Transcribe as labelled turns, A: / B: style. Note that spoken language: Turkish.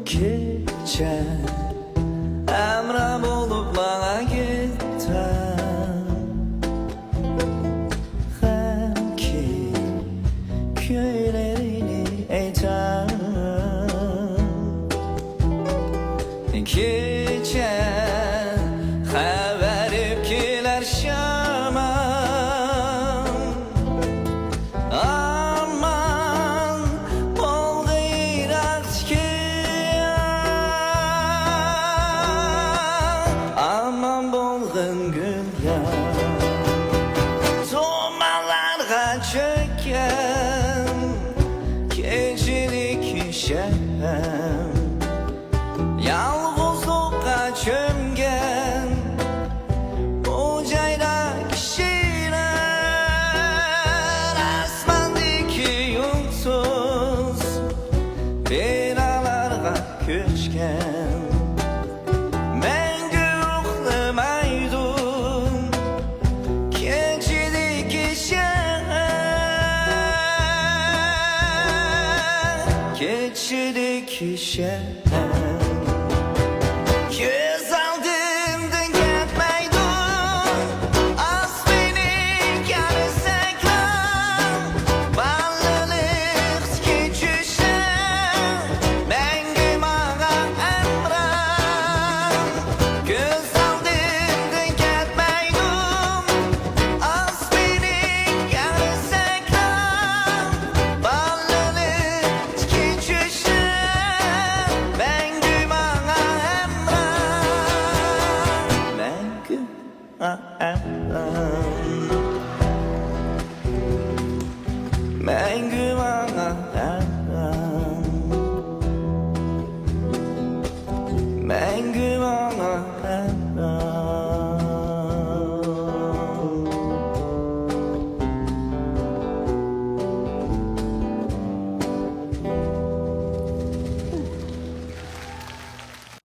A: Gece emre bulup bana gittin, hem ki köylerini eyten. Gece haber kiler Şam'a, aman bol gıyrat ki, aman bol gıngıl ya. Dumanlarga çöken gecelik şehem, yalnızlıkka çömgen bu cayda kişiler, asmandaki yurtsuz binalarga köçken. Mengü ruhlamaydım keçideki şehir, keçideki şehir. Göz aldımdan gitmeydin, az beni görsekler, bağlılık geçişler, mengim ağa emran. Göz aldımdan gitmeydin, az beni görsekler, bağlılık geçişler, mengim ağa emran. I am